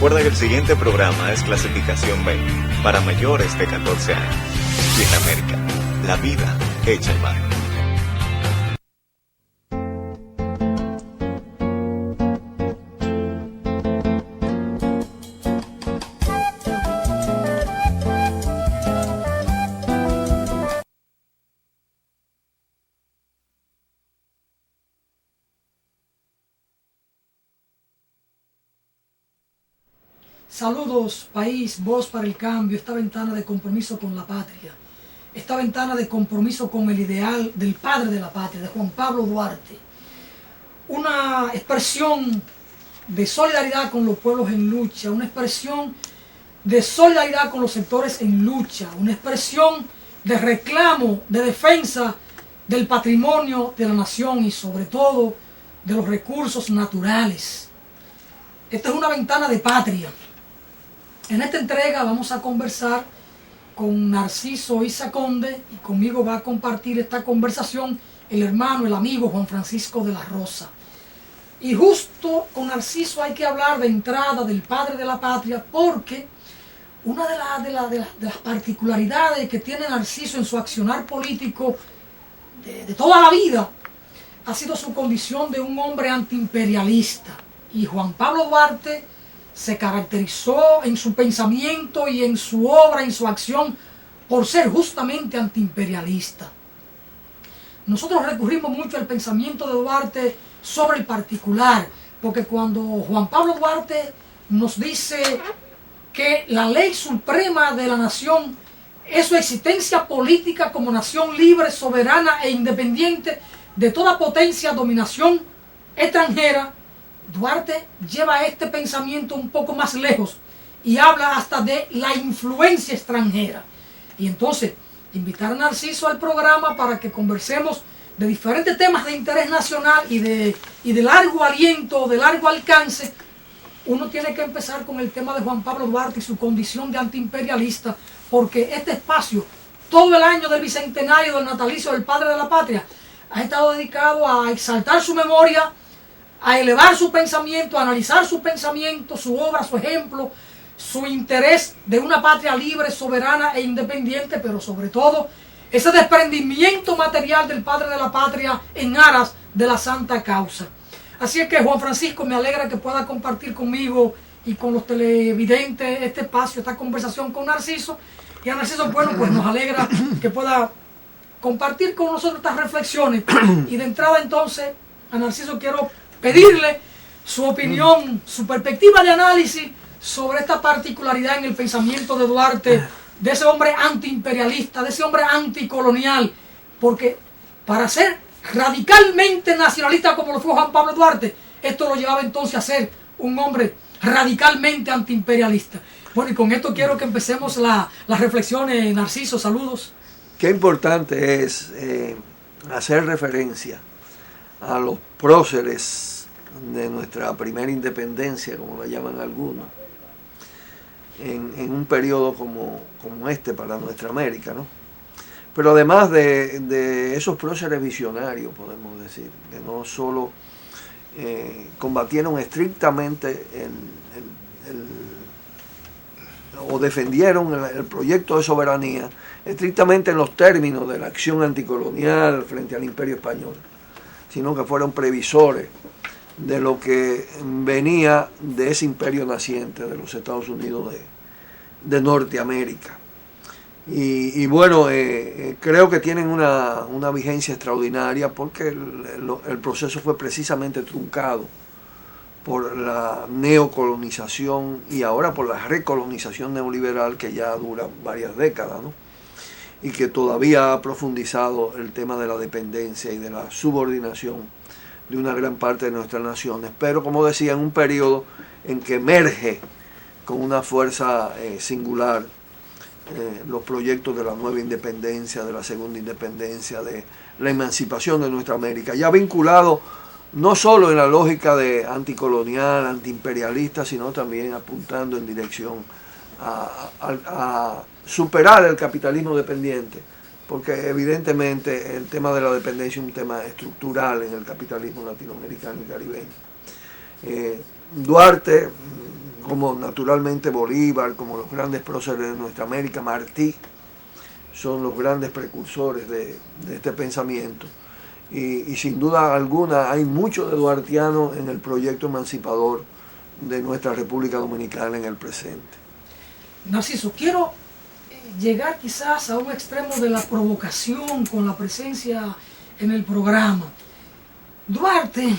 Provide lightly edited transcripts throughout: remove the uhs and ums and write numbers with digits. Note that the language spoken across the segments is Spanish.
Recuerda que el siguiente programa es clasificación B, para mayores de 14 años. Y en América, la vida hecha en barro. Saludos, país, voz para el cambio, esta ventana de compromiso con la patria, esta ventana de compromiso con el ideal del padre de la patria, de Juan Pablo Duarte. Una expresión de solidaridad con los pueblos en lucha, una expresión de solidaridad con los sectores en lucha, una expresión de reclamo, de defensa del patrimonio de la nación y sobre todo de los recursos naturales. Esta es una ventana de patria. En esta entrega vamos a conversar con Narciso Isa Conde y conmigo va a compartir esta conversación el hermano, el amigo Juan Francisco de la Rosa. Y justo con Narciso hay que hablar de entrada del padre de la patria porque una de las particularidades que tiene Narciso en su accionar político de toda la vida ha sido su condición de un hombre antiimperialista. Y Juan Pablo Duarte se caracterizó en su pensamiento y en su obra, en su acción, por ser justamente antiimperialista. Nosotros recurrimos mucho al pensamiento de Duarte sobre el particular, porque cuando Juan Pablo Duarte nos dice que la ley suprema de la nación es su existencia política como nación libre, soberana e independiente de toda potencia, dominación extranjera, Duarte lleva este pensamiento un poco más lejos y habla hasta de la influencia extranjera. Y entonces, invitar a Narciso al programa para que conversemos de diferentes temas de interés nacional y de largo aliento, de largo alcance. Uno tiene que empezar con el tema de Juan Pablo Duarte y su condición de antiimperialista, porque este espacio, todo el año del bicentenario del natalicio del padre de la patria, ha estado dedicado a exaltar su memoria, a elevar su pensamiento, a analizar su pensamiento, su obra, su ejemplo, su interés de una patria libre, soberana e independiente, pero sobre todo ese desprendimiento material del padre de la patria en aras de la santa causa. Así es que Juan Francisco, me alegra que pueda compartir conmigo y con los televidentes este espacio, esta conversación con Narciso. Y a Narciso, bueno, pues nos alegra que pueda compartir con nosotros estas reflexiones. Y de entrada entonces, a Narciso quiero pedirle su opinión, su perspectiva de análisis sobre esta particularidad en el pensamiento de Duarte, de ese hombre antiimperialista, de ese hombre anticolonial, porque para ser radicalmente nacionalista como lo fue Juan Pablo Duarte, esto lo llevaba entonces a ser un hombre radicalmente antiimperialista. Bueno, y con esto quiero que empecemos las reflexiones. Narciso, saludos. Qué importante es hacer referencia a los próceres de nuestra primera independencia, como le llaman algunos, en un periodo como este para nuestra América, ¿no? Pero además de esos próceres visionarios, podemos decir, que no solo combatieron estrictamente o defendieron el proyecto de soberanía estrictamente en los términos de la acción anticolonial frente al Imperio Español, sino que fueron previsores de lo que venía de ese imperio naciente de los Estados Unidos de Norteamérica. Y bueno, creo que tienen una vigencia extraordinaria porque el proceso fue precisamente truncado por la neocolonización y ahora por la recolonización neoliberal que ya dura varias décadas, ¿no? Y que todavía ha profundizado el tema de la dependencia y de la subordinación de una gran parte de nuestras naciones, pero como decía, en un periodo en que emerge con una fuerza singular los proyectos de la nueva independencia, de la segunda independencia, de la emancipación de nuestra América, ya vinculado no solo en la lógica de anticolonial, antiimperialista, sino también apuntando en dirección a superar el capitalismo dependiente, porque evidentemente el tema de la dependencia es un tema estructural en el capitalismo latinoamericano y caribeño. Duarte, como naturalmente Bolívar, como los grandes próceres de nuestra América, Martí, son los grandes precursores de este pensamiento. Y sin duda alguna hay mucho de duartiano en el proyecto emancipador de nuestra República Dominicana en el presente. Narciso, quiero llegar quizás a un extremo de la provocación con la presencia en el programa. Duarte,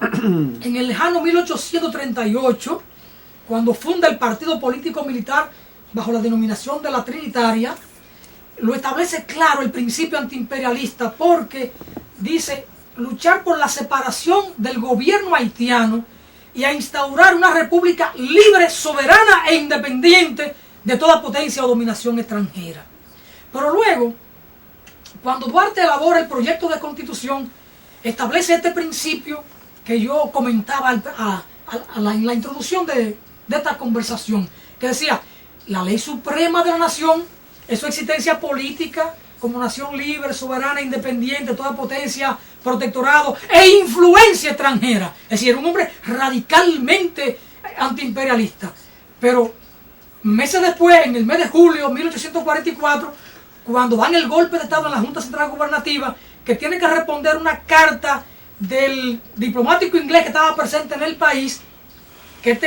en el lejano 1838, cuando funda el partido político militar bajo la denominación de la Trinitaria, lo establece claro el principio antiimperialista, porque dice luchar por la separación del gobierno haitiano y a instaurar una república libre, soberana e independiente de toda potencia o dominación extranjera. Pero luego, cuando Duarte elabora el proyecto de constitución, establece este principio que yo comentaba en la introducción de esta conversación, que decía, la ley suprema de la nación es su existencia política como nación libre, soberana, independiente, de toda potencia, protectorado e influencia extranjera. Es decir, un hombre radicalmente antiimperialista. Pero meses después, en el mes de julio de 1844, cuando dan el golpe de Estado en la Junta Central Gubernativa, que tiene que responder una carta del diplomático inglés que estaba presente en el país, que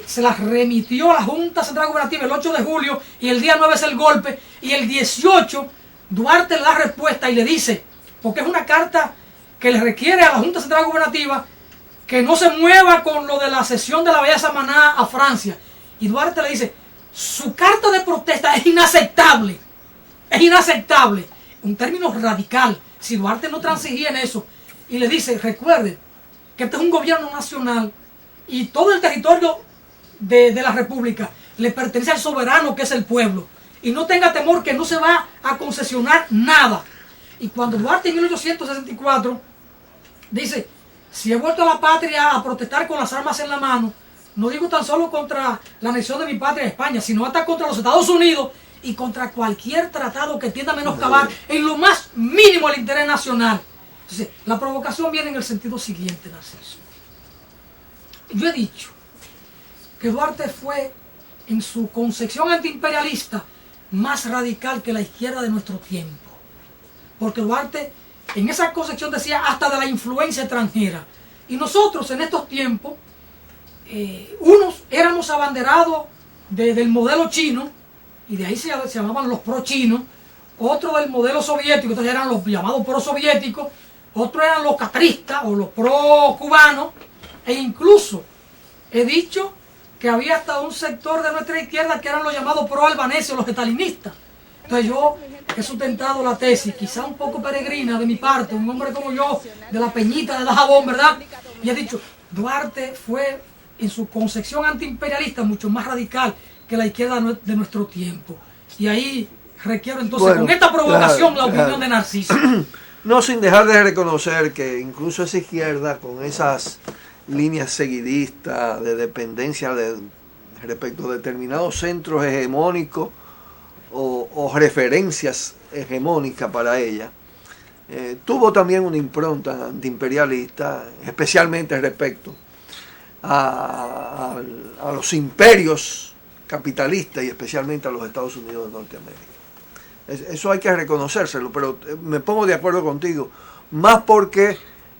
se la remitió a la Junta Central Gubernativa el 8 de julio, y el día 9 es el golpe, y el 18 Duarte le da respuesta y le dice, porque es una carta que le requiere a la Junta Central Gubernativa que no se mueva con lo de la cesión de la Bahía de Samaná a Francia. Y Duarte le dice, su carta de protesta es inaceptable, un término radical. Si Duarte no transigía en eso, y le dice, recuerde que este es un gobierno nacional y todo el territorio de la República le pertenece al soberano, que es el pueblo, y no tenga temor que no se va a concesionar nada. Y cuando Duarte en 1864 dice, si he vuelto a la patria a protestar con las armas en la mano, no digo tan solo contra la anexión de mi patria España, sino hasta contra los Estados Unidos y contra cualquier tratado que tienda a menoscabar en lo más mínimo el interés nacional. Entonces, la provocación viene en el sentido siguiente, Narciso. Yo he dicho que Duarte fue, en su concepción antiimperialista, más radical que la izquierda de nuestro tiempo. Porque Duarte, en esa concepción decía hasta de la influencia extranjera. Y nosotros, en estos tiempos, unos éramos abanderados del modelo chino, y de ahí se llamaban los pro-chinos, otros del modelo soviético, entonces eran los llamados pro-soviéticos, otros eran los catristas o los pro-cubanos, e incluso he dicho que había hasta un sector de nuestra izquierda que eran los llamados pro-albaneses, los estalinistas. Entonces yo he sustentado la tesis, quizá un poco peregrina de mi parte, un hombre como yo, de la Peñita de Dajabón, ¿verdad? Y he dicho, Duarte fue en su concepción antiimperialista mucho más radical que la izquierda de nuestro tiempo. Y ahí requiero entonces, con esta provocación, la opinión de Narciso. No sin dejar de reconocer que incluso esa izquierda, con esas líneas seguidistas de dependencia respecto a determinados centros hegemónicos o referencias hegemónicas para ella, tuvo también una impronta antiimperialista, especialmente respecto a los imperios capitalistas y especialmente a los Estados Unidos de Norteamérica. Eso hay que reconocérselo, pero me pongo de acuerdo contigo, más porque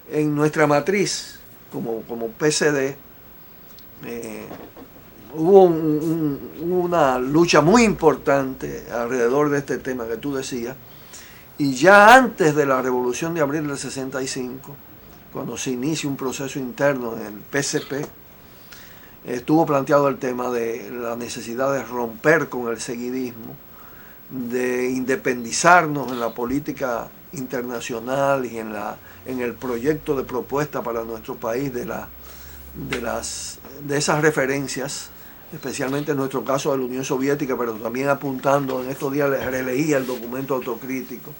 en nuestra matriz, como PCD, hubo una lucha muy importante alrededor de este tema que tú decías, y ya antes de la Revolución de Abril del 65, cuando se inicia un proceso interno en el PCP, estuvo planteado el tema de la necesidad de romper con el seguidismo, de independizarnos en la política internacional y en el proyecto de propuesta para nuestro país de esas referencias, especialmente en nuestro caso de la Unión Soviética, pero también apuntando, en estos días les releía el documento autocrítico,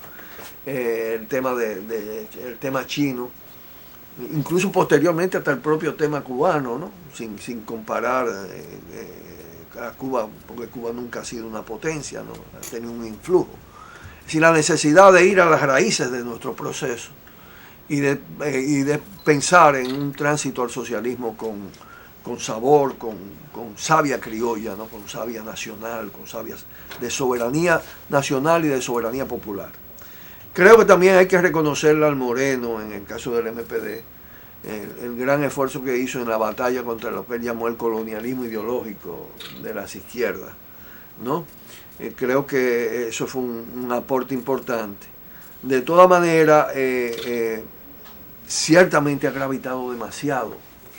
el tema chino, incluso posteriormente hasta el propio tema cubano, ¿no? sin comparar a Cuba, porque Cuba nunca ha sido una potencia, ¿no? Ha tenido un influjo. Es decir, la necesidad de ir a las raíces de nuestro proceso y de pensar en un tránsito al socialismo con sabor, con savia criolla, ¿no? Con savia nacional, con savia de soberanía nacional y de soberanía popular. Creo que también hay que reconocerle al Moreno, en el caso del MPD, el gran esfuerzo que hizo en la batalla contra lo que él llamó el colonialismo ideológico de las izquierdas, ¿no? Creo que eso fue un aporte importante. De todas maneras, ciertamente ha gravitado demasiado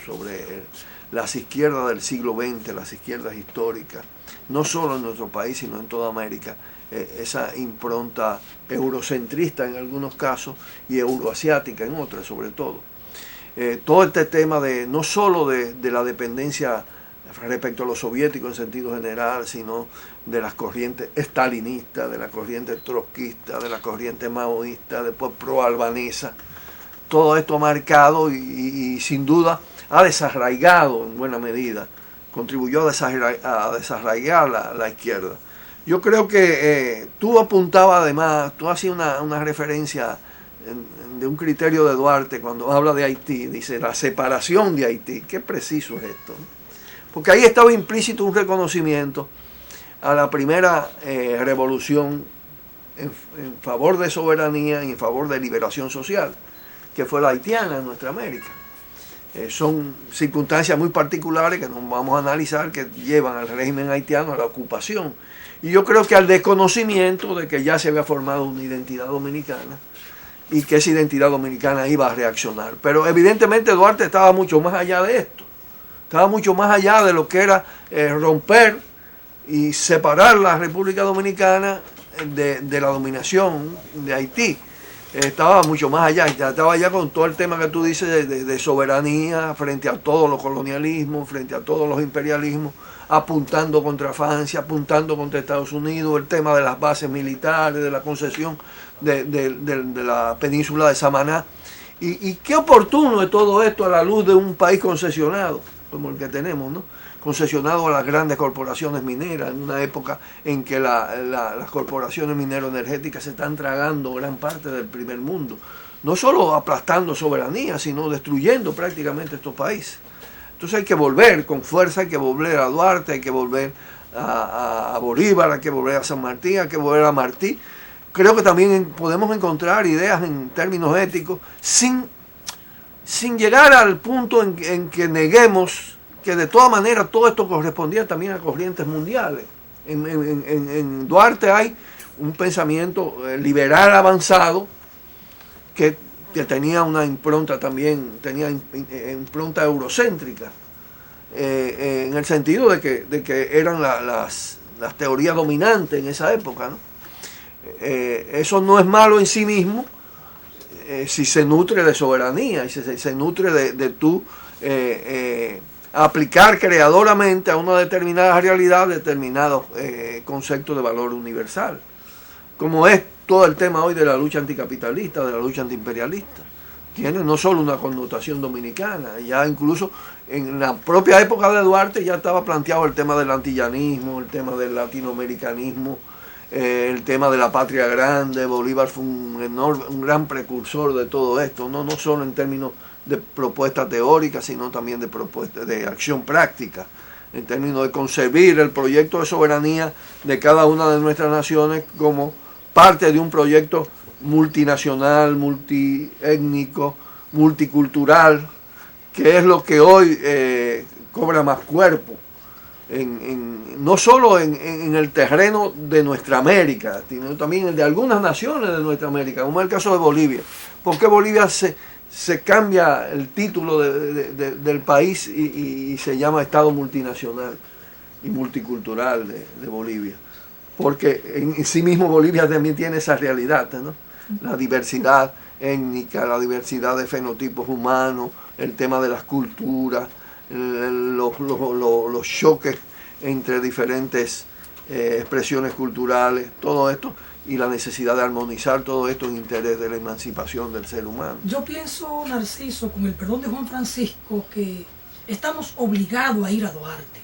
sobre las izquierdas del siglo XX, las izquierdas históricas, no solo en nuestro país, sino en toda América, esa impronta eurocentrista en algunos casos y euroasiática en otras sobre todo. Todo este tema no solo de la dependencia respecto a los soviéticos en sentido general, sino de las corrientes estalinistas, de la corriente trotskista, de la corriente maoísta, después pro-albanesa. Todo esto ha marcado y sin duda ha desarraigado en buena medida, contribuyó a desarraigar la izquierda. Yo creo que tú apuntabas además, tú hacías una referencia de un criterio de Duarte cuando habla de Haití, dice la separación de Haití. Qué preciso es esto, ¿no? Porque ahí estaba implícito un reconocimiento a la primera revolución en favor de soberanía y en favor de liberación social, que fue la haitiana en nuestra América. Son circunstancias muy particulares que nos vamos a analizar que llevan al régimen haitiano a la ocupación. Y yo creo que al desconocimiento de que ya se había formado una identidad dominicana y que esa identidad dominicana iba a reaccionar. Pero evidentemente Duarte estaba mucho más allá de esto. Estaba mucho más allá de lo que era romper y separar la República Dominicana de la dominación de Haití. Estaba mucho más allá, estaba allá con todo el tema que tú dices de soberanía frente a todos los colonialismos, frente a todos los imperialismos, apuntando contra Francia, apuntando contra Estados Unidos, el tema de las bases militares, de la concesión de la península de Samaná. Y qué oportuno es todo esto a la luz de un país concesionado, como el que tenemos, ¿no? Concesionado a las grandes corporaciones mineras, en una época en que las corporaciones minero-energéticas se están tragando gran parte del primer mundo, no solo aplastando soberanía, sino destruyendo prácticamente estos países. Entonces hay que volver con fuerza, hay que volver a Duarte, hay que volver a Bolívar, hay que volver a San Martín, hay que volver a Martí. Creo que también podemos encontrar ideas en términos éticos sin llegar al punto en que neguemos que de todas maneras todo esto correspondía también a corrientes mundiales. En Duarte hay un pensamiento liberal avanzado que tenía una impronta también, tenía impronta eurocéntrica, en el sentido de que eran las teorías dominantes en esa época, ¿no? Eso no es malo en sí mismo, si se nutre de soberanía y se nutre de tú aplicar creadoramente a una determinada realidad determinados conceptos de valor universal, como es todo el tema hoy de la lucha anticapitalista, de la lucha antiimperialista. Tiene no solo una connotación dominicana, ya incluso en la propia época de Duarte ya estaba planteado el tema del antillanismo, el tema del latinoamericanismo, el tema de la patria grande. Bolívar fue un gran precursor de todo esto, no solo en términos de propuesta teórica, sino también de propuesta de acción práctica, en términos de concebir el proyecto de soberanía de cada una de nuestras naciones como parte de un proyecto multinacional, multiétnico, multicultural, que es lo que hoy cobra más cuerpo, no solo en el terreno de nuestra América, sino también en de algunas naciones de nuestra América, como es el caso de Bolivia. ¿Por qué Bolivia se cambia el título del país y se llama Estado multinacional y multicultural de Bolivia? Porque en sí mismo Bolivia también tiene esa realidad, ¿no? La diversidad étnica, la diversidad de fenotipos humanos, el tema de las culturas, los choques entre diferentes expresiones culturales, todo esto, y la necesidad de armonizar todo esto en interés de la emancipación del ser humano. Yo pienso, Narciso, con el perdón de Juan Francisco, que estamos obligados a ir a Duarte.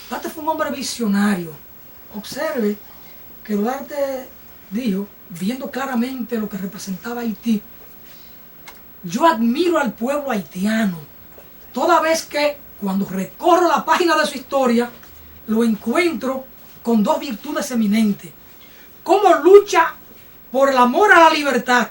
Duarte fue un hombre visionario. Observe que Duarte dijo, viendo claramente lo que representaba Haití: yo admiro al pueblo haitiano, toda vez que cuando recorro la página de su historia, lo encuentro con dos virtudes eminentes. Cómo lucha por el amor a la libertad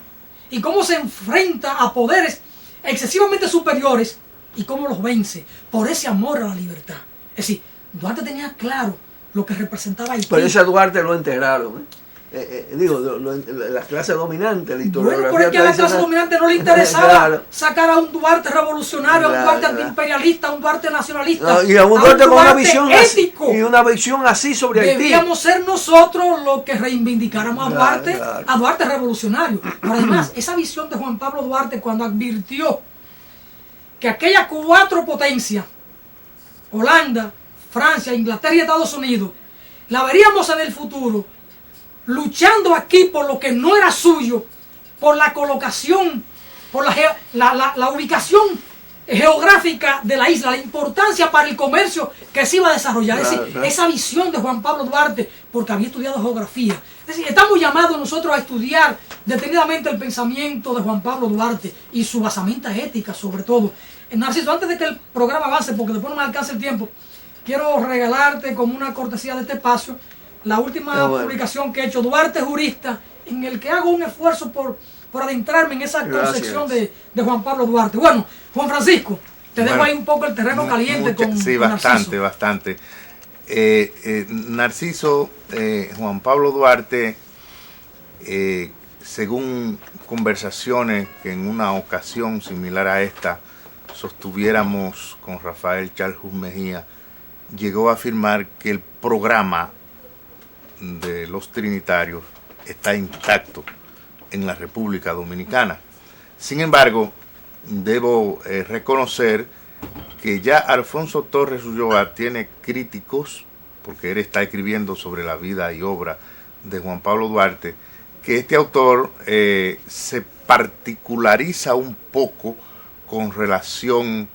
y cómo se enfrenta a poderes excesivamente superiores y cómo los vence por ese amor a la libertad. Es decir, Duarte tenía claro lo que representaba Haití. Pero ese Duarte lo enterraron, la clase dominante, la historiografía. Bueno, porque a la clase dominante no le interesaba claro, sacar a un Duarte revolucionario, a un Duarte antiimperialista, a un Duarte nacionalista. Y a un Duarte con una visión ético. Así, y una visión así sobre Haití. Debíamos ser nosotros los que reivindicáramos a Duarte, a Duarte revolucionario. Pero además, esa visión de Juan Pablo Duarte cuando advirtió que aquellas 4 potencias, Holanda, Francia, Inglaterra y Estados Unidos, la veríamos en el futuro luchando aquí por lo que no era suyo, por la colocación, por la ubicación geográfica de la isla, la importancia para el comercio que se iba a desarrollar. Es decir, esa visión de Juan Pablo Duarte, porque había estudiado geografía. Es decir, estamos llamados nosotros a estudiar detenidamente el pensamiento de Juan Pablo Duarte y su basamenta ética, sobre todo. Narciso, antes de que el programa avance, porque después no me alcance el tiempo, quiero regalarte como una cortesía de este espacio la última publicación que he hecho, Duarte Jurista, en el que hago un esfuerzo por adentrarme en esa concepción de Juan Pablo Duarte. Bueno, Juan Francisco, te dejo ahí un poco el terreno caliente con bastante, Narciso. bastante. Narciso, Juan Pablo Duarte, según conversaciones que en una ocasión similar a esta sostuviéramos con Rafael Charles Mejía, llegó a afirmar que el programa de los trinitarios está intacto en la República Dominicana. Sin embargo, debo reconocer que ya Alfonso Torres Ulloa tiene críticos, porque él está escribiendo sobre la vida y obra de Juan Pablo Duarte, que este autor se particulariza un poco con relación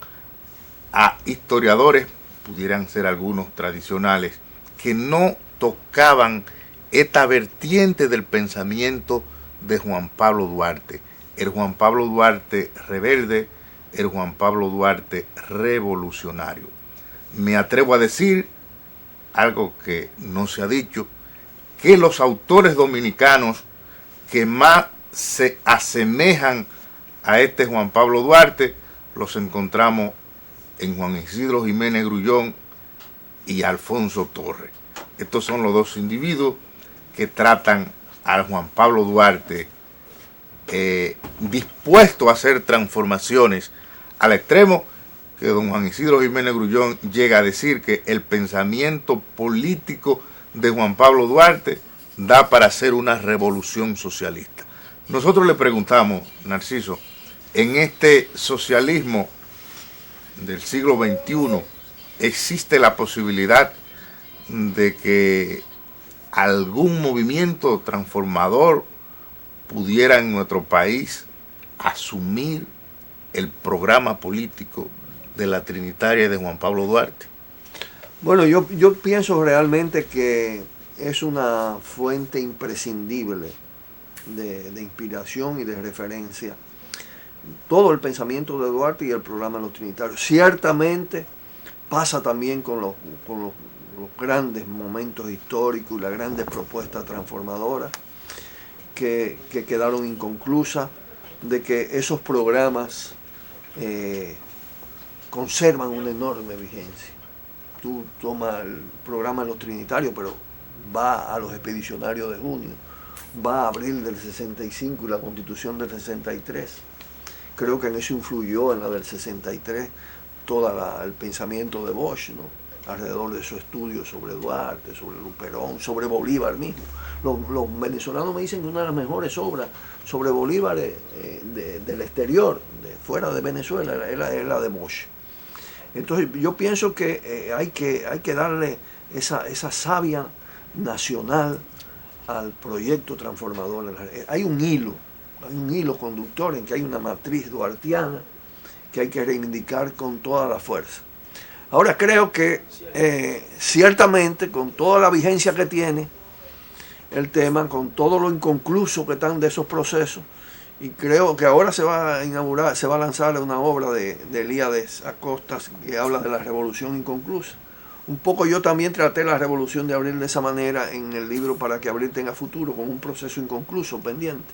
a historiadores, pudieran ser algunos tradicionales, que no tocaban esta vertiente del pensamiento de Juan Pablo Duarte, el Juan Pablo Duarte rebelde, el Juan Pablo Duarte revolucionario. Me atrevo a decir algo que no se ha dicho, que los autores dominicanos que más se asemejan a este Juan Pablo Duarte los encontramos en Juan Isidro Jiménez Grullón y Alfonso Torres. Estos son los dos individuos que tratan al Juan Pablo Duarte dispuesto a hacer transformaciones al extremo que don Juan Isidro Jiménez Grullón llega a decir que el pensamiento político de Juan Pablo Duarte da para hacer una revolución socialista. Nosotros le preguntamos, Narciso, en este socialismo del siglo XXI, ¿existe la posibilidad de que algún movimiento transformador pudiera en nuestro país asumir el programa político de la Trinitaria de Juan Pablo Duarte? Bueno, yo pienso realmente que es una fuente imprescindible de inspiración y de referencia todo el pensamiento de Duarte y el programa de los Trinitarios. Ciertamente pasa también con los grandes momentos históricos y las grandes propuestas transformadoras que quedaron inconclusas, de que esos programas conservan una enorme vigencia. Tú tomas el programa de los Trinitarios, pero va a los expedicionarios de junio, va a abril del 65 y la Constitución del 63. Creo que en eso influyó, en la del 63, todo el pensamiento de Bosch, ¿no? Alrededor de su estudio sobre Duarte, sobre Luperón, sobre Bolívar mismo. Los venezolanos me dicen que una de las mejores obras sobre Bolívar del exterior, de fuera de Venezuela, es la de Bosch. Entonces yo pienso que hay que darle esa savia nacional al proyecto transformador. Hay un hilo conductor en que hay una matriz duartiana que hay que reivindicar con toda la fuerza. Ahora creo que ciertamente con toda la vigencia que tiene el tema, con todo lo inconcluso que están de esos procesos Y creo que ahora se va a inaugurar, se va a lanzar una obra de Elías Acosta que habla de la revolución inconclusa. Un poco yo también traté la revolución de abril de esa manera en el libro Para que Abril tenga futuro, como un proceso inconcluso, pendiente.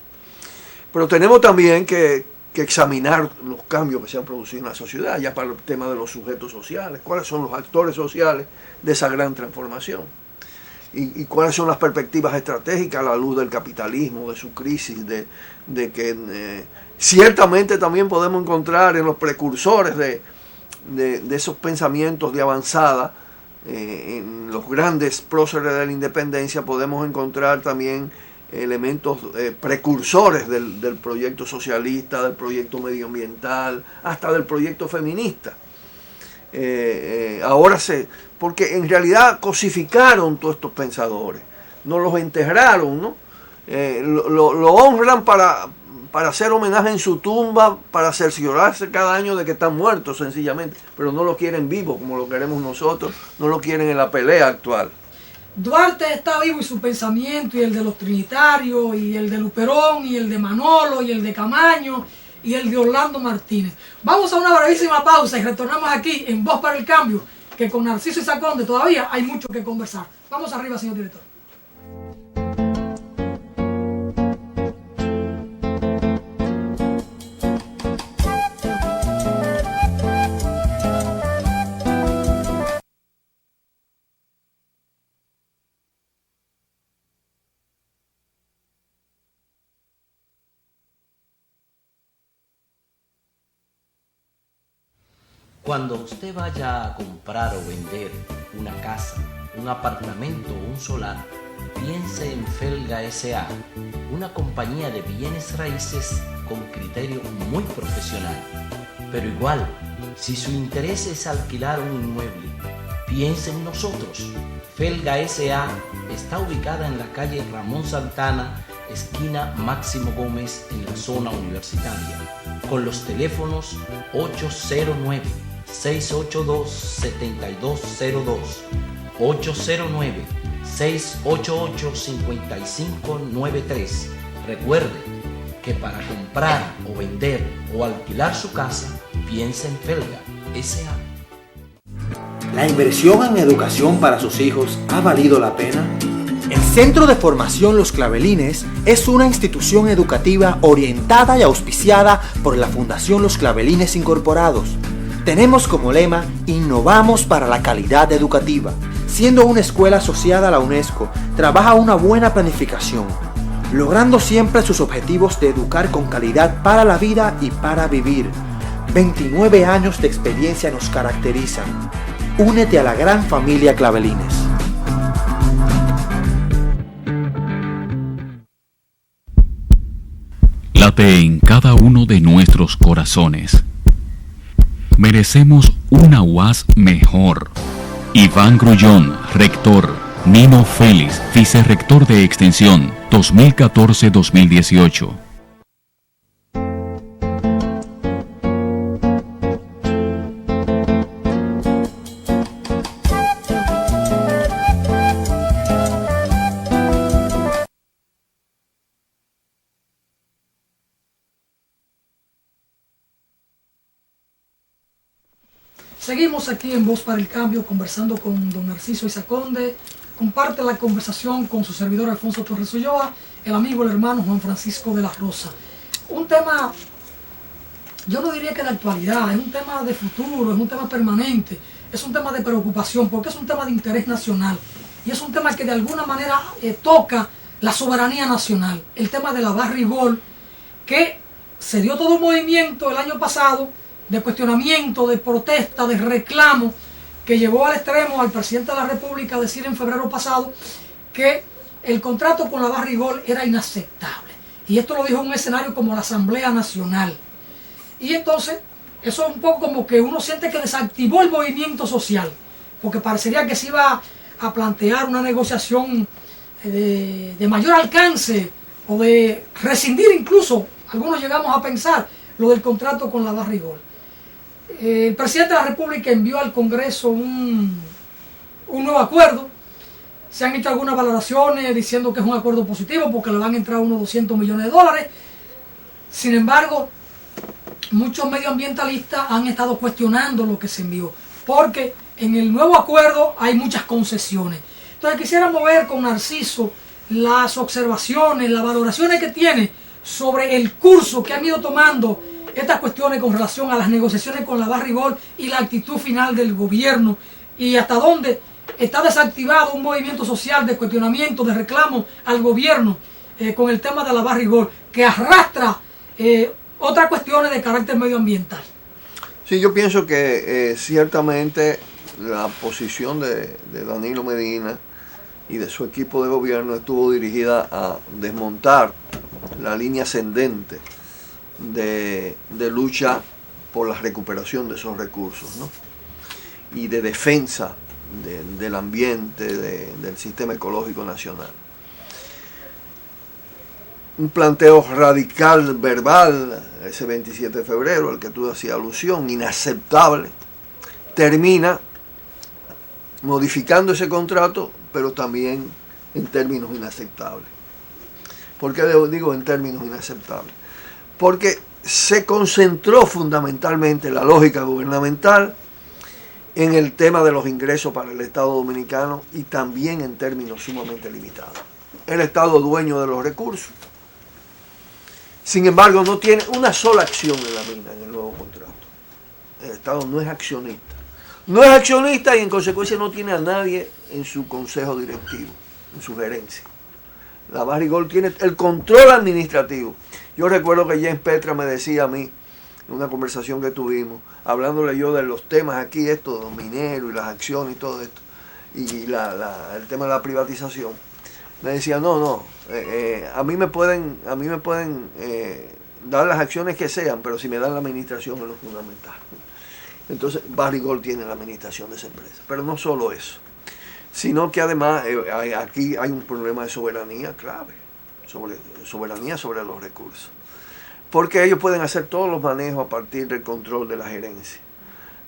Pero tenemos también que examinar los cambios que se han producido en la sociedad, ya para el tema de los sujetos sociales, cuáles son los actores sociales de esa gran transformación y cuáles son las perspectivas estratégicas a la luz del capitalismo, de su crisis, de que ciertamente también podemos encontrar en los precursores de esos pensamientos de avanzada, en los grandes próceres de la independencia podemos encontrar también elementos precursores del proyecto socialista, del proyecto medioambiental, hasta del proyecto feminista. Porque en realidad cosificaron todos estos pensadores, no los enterraron, ¿no? Lo honran para hacer homenaje en su tumba, para cerciorarse cada año de que están muertos sencillamente, pero no lo quieren vivo como lo queremos nosotros, no lo quieren en la pelea actual. Duarte está vivo y su pensamiento, y el de los trinitarios, y el de Luperón, y el de Manolo, y el de Camaño, y el de Orlando Martínez. Vamos a una brevísima pausa y retornamos aquí en Voz para el Cambio, que con Narciso Isaconde todavía hay mucho que conversar. Vamos arriba, señor director. Cuando usted vaya a comprar o vender una casa, un apartamento o un solar, piense en Felga S.A., una compañía de bienes raíces con criterio muy profesional. Pero igual, si su interés es alquilar un inmueble, piense en nosotros. Felga S.A. está ubicada en la calle Ramón Santana, esquina Máximo Gómez, en la zona universitaria, con los teléfonos 809-682-7202, 809-688-5593. Recuerde que para comprar o vender o alquilar su casa, piense en Felga S.A. ¿La inversión en educación para sus hijos ha valido la pena? El Centro de Formación Los Clavelines es una institución educativa orientada y auspiciada por la Fundación Los Clavelines Incorporados. Tenemos como lema: innovamos para la calidad educativa. Siendo una escuela asociada a la UNESCO, trabaja una buena planificación, logrando siempre sus objetivos de educar con calidad para la vida y para vivir. 29 años de experiencia nos caracterizan. Únete a la gran familia Clavelines. Late en cada uno de nuestros corazones. Merecemos una UAS mejor. Iván Grullón, rector. Nino Félix, vicerrector de Extensión 2014-2018. Seguimos aquí en Voz para el Cambio conversando con don Narciso Isaconde. Comparte la conversación con su servidor Alfonso Torres Ulloa, el amigo, el hermano Juan Francisco de la Rosa. Un tema, yo no diría que de actualidad, es un tema de futuro, es un tema permanente, es un tema de preocupación, porque es un tema de interés nacional y es un tema que de alguna manera toca la soberanía nacional. El tema de la Barrigol, que se dio todo un movimiento el año pasado de cuestionamiento, de protesta, de reclamo, que llevó al extremo al presidente de la República a decir en febrero pasado que el contrato con la Barrigol era inaceptable. Y esto lo dijo en un escenario como la Asamblea Nacional. Y entonces, eso es un poco como que uno siente que desactivó el movimiento social, porque parecería que se iba a plantear una negociación de mayor alcance, o de rescindir incluso, algunos llegamos a pensar, lo del contrato con la Barrigol. El presidente de la República envió al Congreso un nuevo acuerdo. Se han hecho algunas valoraciones diciendo que es un acuerdo positivo porque le van a entrar unos $200 millones. Sin embargo, muchos medioambientalistas han estado cuestionando lo que se envió, porque en el nuevo acuerdo hay muchas concesiones. Entonces quisiéramos ver con Narciso las observaciones, las valoraciones que tiene sobre el curso que han ido tomando estas cuestiones con relación a las negociaciones con la Barrigol y la actitud final del gobierno, y hasta dónde está desactivado un movimiento social de cuestionamiento, de reclamo al gobierno con el tema de la Barrigol, que arrastra otras cuestiones de carácter medioambiental. Sí, yo pienso que ciertamente la posición de Danilo Medina y de su equipo de gobierno estuvo dirigida a desmontar la línea ascendente de lucha por la recuperación de esos recursos, ¿no? Y de defensa del ambiente, del sistema ecológico nacional. Un planteo radical, verbal, ese 27 de febrero, al que tú hacías alusión, inaceptable, termina modificando ese contrato, pero también en términos inaceptables. ¿Por qué digo en términos inaceptables? Porque se concentró fundamentalmente la lógica gubernamental en el tema de los ingresos para el Estado dominicano y también en términos sumamente limitados. El Estado dueño de los recursos. Sin embargo, no tiene una sola acción en la mina en el nuevo contrato. El Estado no es accionista. No es accionista y en consecuencia no tiene a nadie en su consejo directivo, en su gerencia. La Barrigol tiene el control administrativo. Yo recuerdo que James Petra me decía a mí, en una conversación que tuvimos, hablándole yo de los temas aquí, esto de los mineros y las acciones y todo esto, y el tema de la privatización, me decía, no, a mí me pueden dar las acciones que sean, pero si me dan la administración es lo fundamental. Entonces Barrigol tiene la administración de esa empresa. Pero no solo eso, sino que además aquí hay un problema de soberanía clave, soberanía sobre los recursos. Porque ellos pueden hacer todos los manejos a partir del control de la gerencia.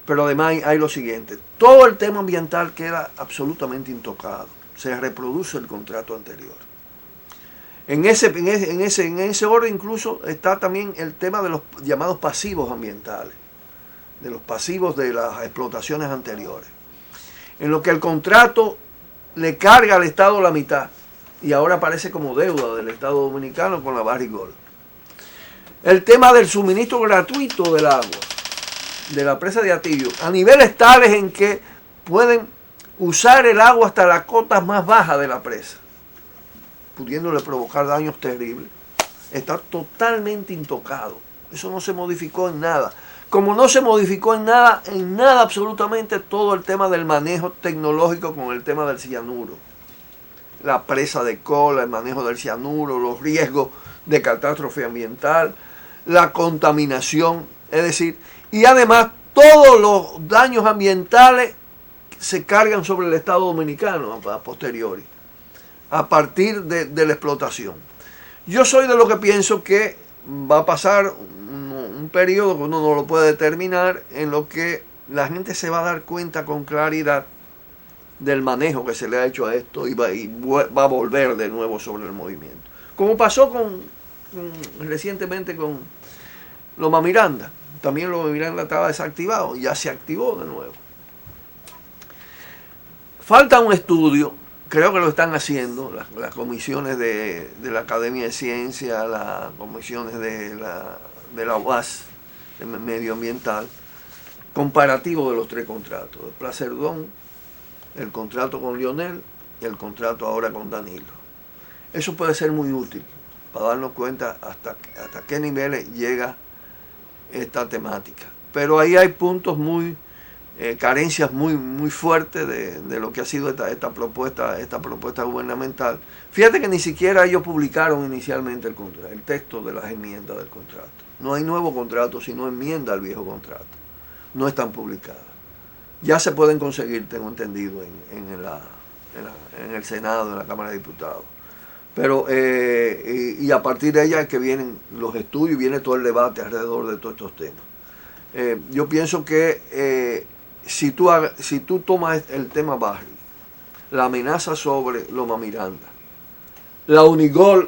Pero además hay lo siguiente, todo el tema ambiental queda absolutamente intocado. Se reproduce el contrato anterior. En ese orden incluso está también el tema de los llamados pasivos ambientales, de los pasivos de las explotaciones anteriores, en lo que el contrato le carga al Estado la mitad y ahora aparece como deuda del Estado dominicano con la Barrigol. El tema del suministro gratuito del agua de la presa de Atillo a niveles tales en que pueden usar el agua hasta las cotas más bajas de la presa, pudiéndole provocar daños terribles, está totalmente intocado. Eso no se modificó en nada. Como no se modificó en nada absolutamente todo el tema del manejo tecnológico con el tema del cianuro. La presa de cola, el manejo del cianuro, los riesgos de catástrofe ambiental, la contaminación, es decir, y además todos los daños ambientales se cargan sobre el Estado dominicano a posteriori, a partir de la explotación. Yo soy de lo que pienso que va a pasar un periodo que uno no lo puede determinar, en lo que la gente se va a dar cuenta con claridad del manejo que se le ha hecho a esto y va a volver de nuevo sobre el movimiento. Como pasó recientemente con Loma Miranda. También Loma Miranda estaba desactivado y ya se activó de nuevo. Falta un estudio, creo que lo están haciendo las comisiones de la Academia de Ciencias, las comisiones de la UAS, de medioambiental, comparativo de los tres contratos, el Placerdón, el contrato con Lionel y el contrato ahora con Danilo. Eso puede ser muy útil para darnos cuenta hasta qué niveles llega esta temática. Pero ahí hay puntos carencias muy fuertes de lo que ha sido esta propuesta gubernamental. Fíjate que ni siquiera ellos publicaron inicialmente el texto de las enmiendas del contrato. No hay nuevo contrato, sino enmienda al viejo contrato. No están publicadas. Ya se pueden conseguir, tengo entendido, en el Senado, en la Cámara de Diputados. Pero y a partir de ella es que vienen los estudios y viene todo el debate alrededor de todos estos temas. Yo pienso que si tú tomas el tema Barry, la amenaza sobre Loma Miranda, la Unigol